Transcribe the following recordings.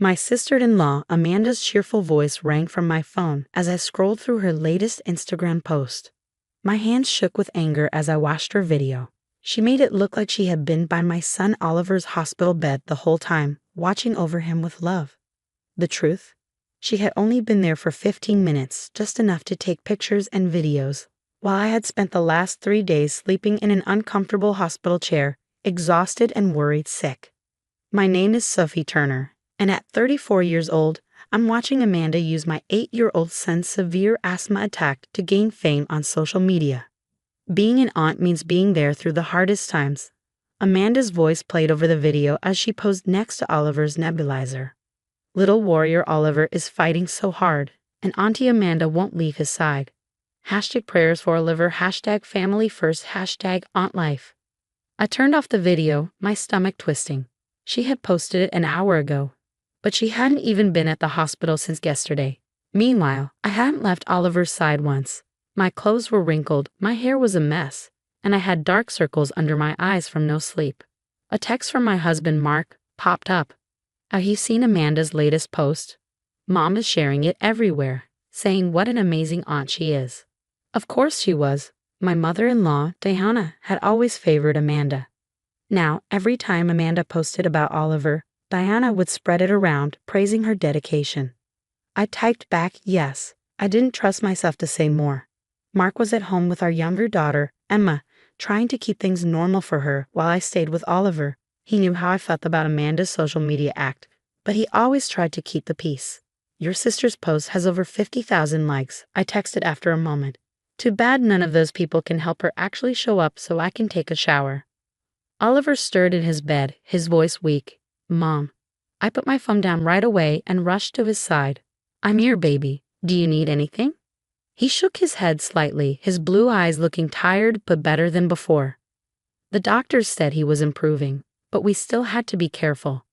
My sister-in-law, Amanda's cheerful voice rang from my phone as I scrolled through her latest Instagram post. My hands shook with anger as I watched her video. She made it look like she had been by my son Oliver's hospital bed the whole time, watching over him with love. The truth? She had only been there for 15 minutes, just enough to take pictures and videos, while I had spent the last 3 days sleeping in an uncomfortable hospital chair, exhausted and worried sick. My name is Sophie Turner, and at 34 years old, I'm watching Amanda use my 8-year-old son's severe asthma attack to gain fame on social media. Being an aunt means being there through the hardest times. Amanda's voice played over the video as she posed next to Oliver's nebulizer. Little warrior Oliver is fighting so hard, and Auntie Amanda won't leave his side. #prayers for Oliver, #family first, #aunt life. I turned off the video, my stomach twisting. She had posted it an hour ago, but she hadn't even been at the hospital since yesterday. Meanwhile, I hadn't left Oliver's side once. My clothes were wrinkled, my hair was a mess, and I had dark circles under my eyes from no sleep. A text from my husband, Mark, popped up. Have you seen Amanda's latest post? Mom is sharing it everywhere, saying what an amazing aunt she is. Of course she was. My mother-in-law, Diana, had always favored Amanda. Now, every time Amanda posted about Oliver, Diana would spread it around, praising her dedication. I typed back yes. I didn't trust myself to say more. Mark was at home with our younger daughter, Emma, trying to keep things normal for her while I stayed with Oliver. He knew how I felt about Amanda's social media act, but he always tried to keep the peace. Your sister's post has over 50,000 likes, I texted after a moment. Too bad none of those people can help her actually show up so I can take a shower. Oliver stirred in his bed, his voice weak. Mom. I put my phone down right away and rushed to his side. I'm here, baby. Do you need anything? He shook his head slightly, his blue eyes looking tired but better than before. The doctors said he was improving, but we still had to be careful.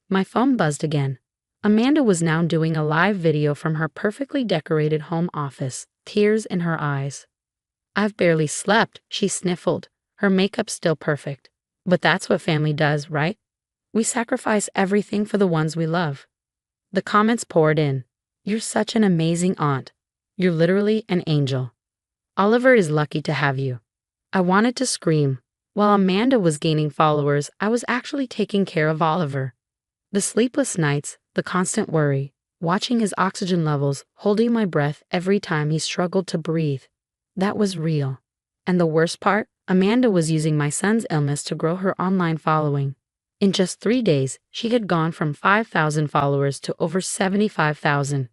My phone buzzed again. Amanda was now doing a live video from her perfectly decorated home office, tears in her eyes. I've barely slept, she sniffled, her makeup still perfect. But that's what family does, right? We sacrifice everything for the ones we love. The comments poured in. You're such an amazing aunt. You're literally an angel. Oliver is lucky to have you. I wanted to scream. While Amanda was gaining followers, I was actually taking care of Oliver. The sleepless nights, the constant worry, watching his oxygen levels, holding my breath every time he struggled to breathe. That was real. And the worst part, Amanda was using my son's illness to grow her online following. In just 3 days, she had gone from 5,000 followers to over 75,000.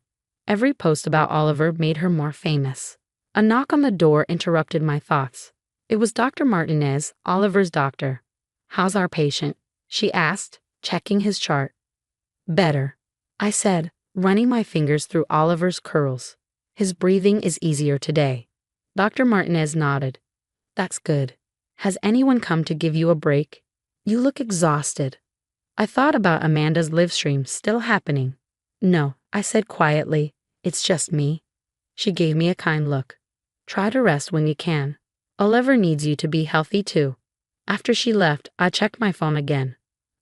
Every post about Oliver made her more famous. A knock on the door interrupted my thoughts. It was Dr. Martinez, Oliver's doctor. How's our patient? She asked, checking his chart. Better, I said, running my fingers through Oliver's curls. His breathing is easier today. Dr. Martinez nodded. That's good. Has anyone come to give you a break? You look exhausted. I thought about Amanda's live stream still happening. No, I said quietly, it's just me. She gave me a kind look. Try to rest when you can. Oliver needs you to be healthy too. After she left, I checked my phone again.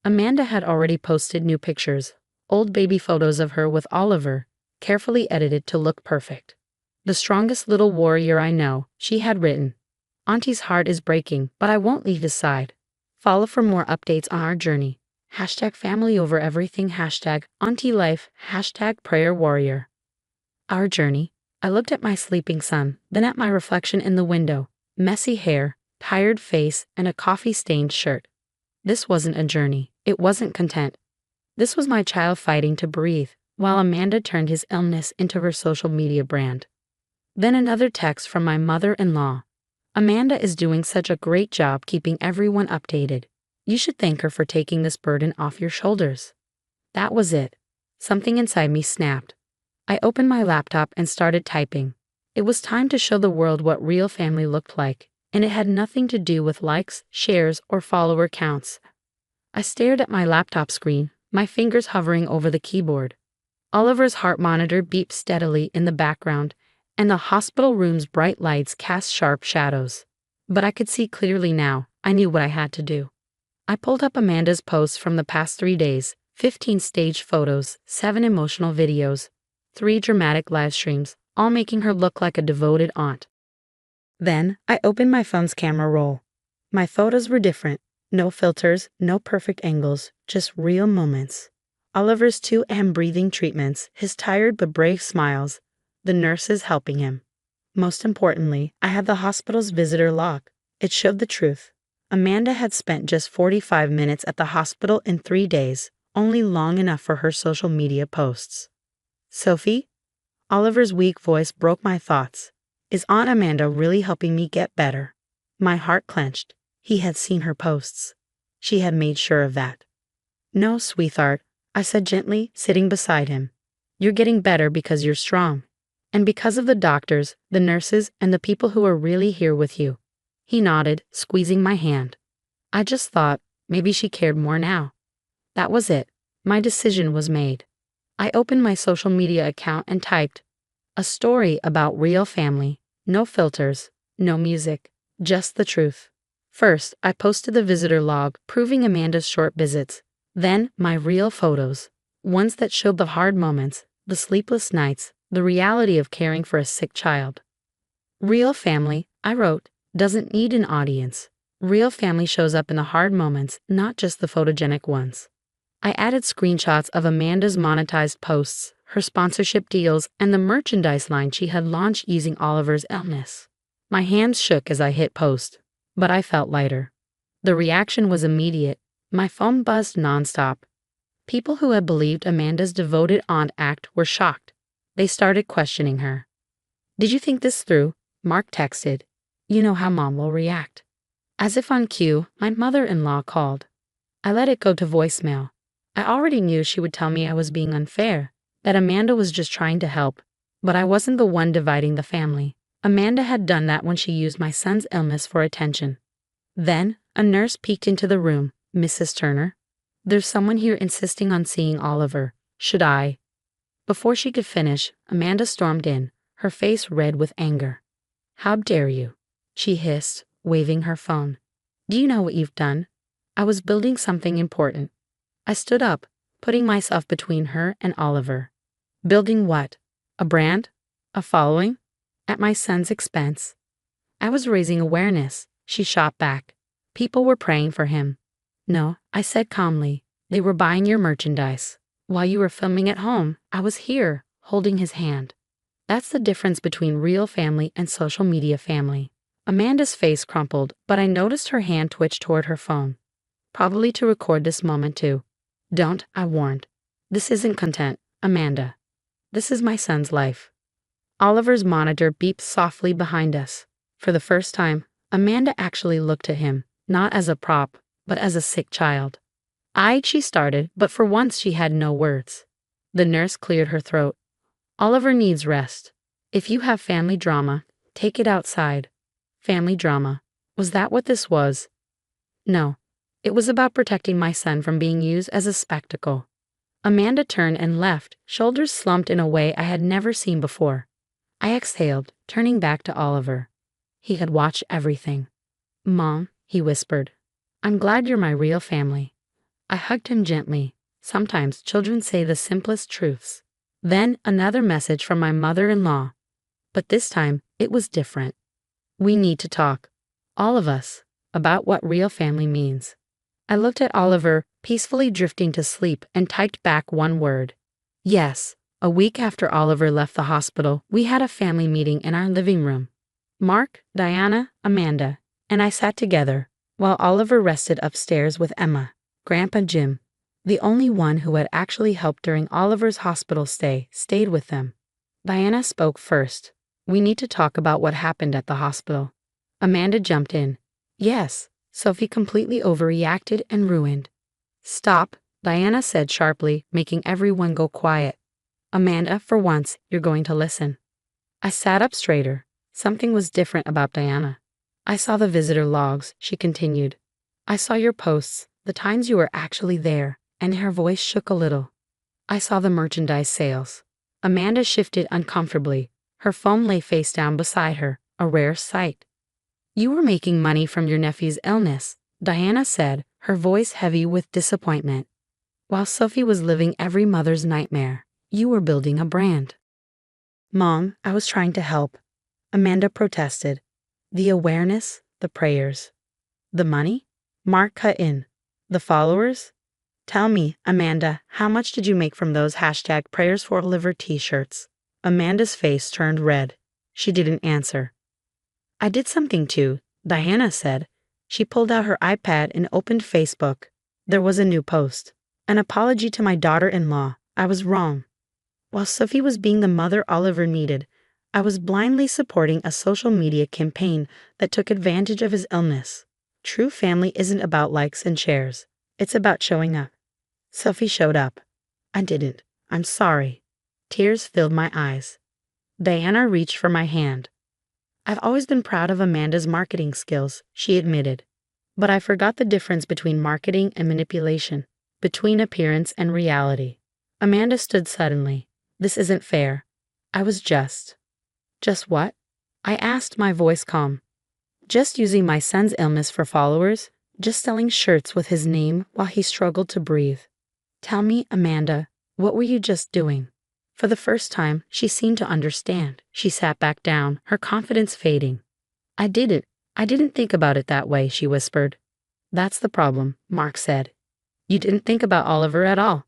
Amanda had already posted new pictures, old baby photos of her with Oliver, carefully edited to look perfect. The strongest little warrior I know, she had written. Auntie's heart is breaking, but I won't leave his side. Follow for more updates on our journey. #family over everything, #auntie life, #prayer warrior. Our journey. I looked at my sleeping son, then at my reflection in the window, messy hair, tired face, and a coffee-stained shirt. This wasn't a journey. It wasn't content. This was my child fighting to breathe, while Amanda turned his illness into her social media brand. Then another text from my mother-in-law. Amanda is doing such a great job keeping everyone updated. You should thank her for taking this burden off your shoulders. That was it. Something inside me snapped. I opened my laptop and started typing. It was time to show the world what real family looked like, and it had nothing to do with likes, shares, or follower counts. I stared at my laptop screen, my fingers hovering over the keyboard. Oliver's heart monitor beeped steadily in the background, and the hospital room's bright lights cast sharp shadows. But I could see clearly now. I knew what I had to do. I pulled up Amanda's posts from the past 3 days, 15 stage photos, 7 emotional videos, 3 dramatic live streams, all making her look like a devoted aunt. Then, I opened my phone's camera roll. My photos were different. No filters, no perfect angles, just real moments. Oliver's 2 breathing treatments, his tired but brave smiles, the nurses helping him. Most importantly, I had the hospital's visitor log. It showed the truth. Amanda had spent just 45 minutes at the hospital in 3 days, only long enough for her social media posts. Sophie? Oliver's weak voice broke my thoughts. Is Aunt Amanda really helping me get better? My heart clenched. He had seen her posts. She had made sure of that. No, sweetheart, I said gently, sitting beside him. You're getting better because you're strong. And because of the doctors, the nurses, and the people who are really here with you. He nodded, squeezing my hand. I just thought, maybe she cared more now. That was it. My decision was made. I opened my social media account and typed, a story about real family, no filters, no music, just the truth. First, I posted the visitor log, proving Amanda's short visits. Then, my real photos, ones that showed the hard moments, the sleepless nights, the reality of caring for a sick child. Real family, I wrote, doesn't need an audience. Real family shows up in the hard moments, not just the photogenic ones. I added screenshots of Amanda's monetized posts, her sponsorship deals, and the merchandise line she had launched using Oliver's illness. My hands shook as I hit post, but I felt lighter. The reaction was immediate. My phone buzzed nonstop. People who had believed Amanda's devoted aunt act were shocked. They started questioning her. Did you think this through? Mark texted. You know how Mom will react. As if on cue, my mother-in-law called. I let it go to voicemail. I already knew she would tell me I was being unfair, that Amanda was just trying to help, but I wasn't the one dividing the family. Amanda had done that when she used my son's illness for attention. Then, a nurse peeked into the room. Mrs. Turner, there's someone here insisting on seeing Oliver. Should I? Before she could finish, Amanda stormed in, her face red with anger. How dare you? She hissed, waving her phone. Do you know what you've done? I was building something important. I stood up, putting myself between her and Oliver. Building what? A brand? A following? At my son's expense. I was raising awareness, she shot back. People were praying for him. No, I said calmly, they were buying your merchandise. While you were filming at home, I was here, holding his hand. That's the difference between real family and social media family. Amanda's face crumpled, but I noticed her hand twitch toward her phone. Probably to record this moment too. Don't, I warned. This isn't content, Amanda. This is my son's life. Oliver's monitor beeped softly behind us. For the first time, Amanda actually looked at him, not as a prop, but as a sick child. She started, but for once she had no words. The nurse cleared her throat. Oliver needs rest. If you have family drama, take it outside. Family drama. Was that what this was? No. It was about protecting my son from being used as a spectacle. Amanda turned and left, shoulders slumped in a way I had never seen before. I exhaled, turning back to Oliver. He had watched everything. Mom, he whispered. I'm glad you're my real family. I hugged him gently. Sometimes children say the simplest truths. Then another message from my mother-in-law. But this time, it was different. We need to talk. All of us. About what real family means. I looked at Oliver, peacefully drifting to sleep, and typed back one word. Yes. A week after Oliver left the hospital, we had a family meeting in our living room. Mark, Diana, Amanda, and I sat together, while Oliver rested upstairs with Emma, Grandpa Jim, the only one who had actually helped during Oliver's hospital stay, stayed with them. Diana spoke first. We need to talk about what happened at the hospital. Amanda jumped in. Yes, Sophie completely overreacted and ruined. Stop, Diana said sharply, making everyone go quiet. Amanda, for once, you're going to listen. I sat up straighter. Something was different about Diana. I saw the visitor logs, she continued. I saw your posts, the times you were actually there, and her voice shook a little. I saw the merchandise sales. Amanda shifted uncomfortably. Her phone lay face down beside her, a rare sight. You were making money from your nephew's illness, Diana said, her voice heavy with disappointment. While Sophie was living every mother's nightmare, you were building a brand. Mom, I was trying to help. Amanda protested. The awareness, the prayers. The money? Mark cut in. The followers? Tell me, Amanda, how much did you make from those #PrayersForOliver t-shirts? Amanda's face turned red. She didn't answer. I did something too, Diana said. She pulled out her iPad and opened Facebook. There was a new post. An apology to my daughter-in-law. I was wrong. While Sophie was being the mother Oliver needed, I was blindly supporting a social media campaign that took advantage of his illness. True family isn't about likes and shares. It's about showing up. Sophie showed up. I didn't. I'm sorry. Tears filled my eyes. Diana reached for my hand. I've always been proud of Amanda's marketing skills, she admitted. But I forgot the difference between marketing and manipulation, between appearance and reality. Amanda stood suddenly. This isn't fair. I was just. Just what? I asked, my voice calm. Just using my son's illness for followers, just selling shirts with his name while he struggled to breathe. Tell me, Amanda, what were you just doing? For the first time, she seemed to understand. She sat back down, her confidence fading. I didn't think about it that way, she whispered. That's the problem, Mark said. You didn't think about Oliver at all.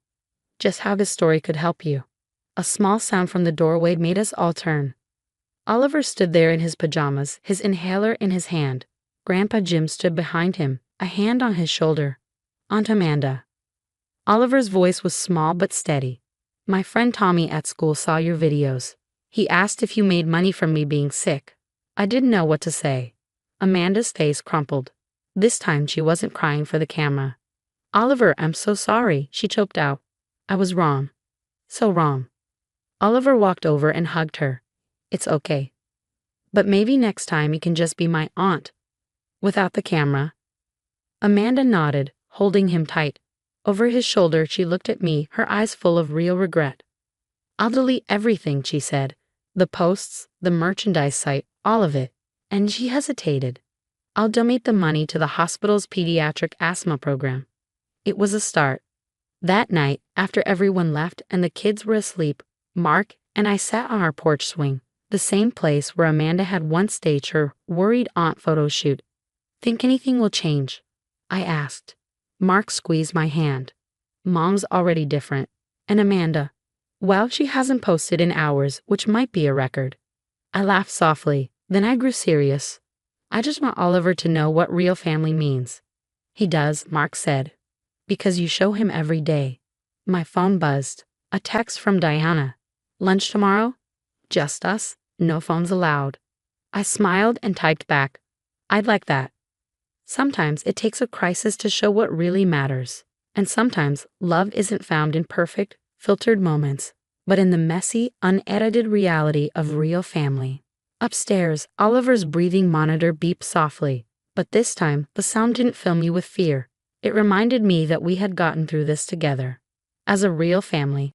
Just how this story could help you. A small sound from the doorway made us all turn. Oliver stood there in his pajamas, his inhaler in his hand. Grandpa Jim stood behind him, a hand on his shoulder. Aunt Amanda. Oliver's voice was small but steady. My friend Tommy at school saw your videos. He asked if you made money from me being sick. I didn't know what to say. Amanda's face crumpled. This time she wasn't crying for the camera. Oliver, I'm so sorry, she choked out. I was wrong. So wrong. Oliver walked over and hugged her. It's okay. But maybe next time you can just be my aunt. Without the camera. Amanda nodded, holding him tight. Over his shoulder she looked at me, her eyes full of real regret. I'll delete everything, she said. The posts, the merchandise site, all of it. And she hesitated. I'll donate the money to the hospital's pediatric asthma program. It was a start. That night, after everyone left and the kids were asleep, Mark and I sat on our porch swing, the same place where Amanda had once staged her worried aunt photo shoot. Think anything will change? I asked. Mark squeezed my hand. Mom's already different. And Amanda, well, she hasn't posted in hours, which might be a record. I laughed softly, then I grew serious. I just want Oliver to know what real family means. He does, Mark said. Because you show him every day. My phone buzzed. A text from Diana. Lunch tomorrow? Just us, no phones allowed. I smiled and typed back. I'd like that. Sometimes it takes a crisis to show what really matters. And sometimes love isn't found in perfect, filtered moments, but in the messy, unedited reality of real family. Upstairs, Oliver's breathing monitor beeped softly, but this time the sound didn't fill me with fear. It reminded me that we had gotten through this together. As a real family.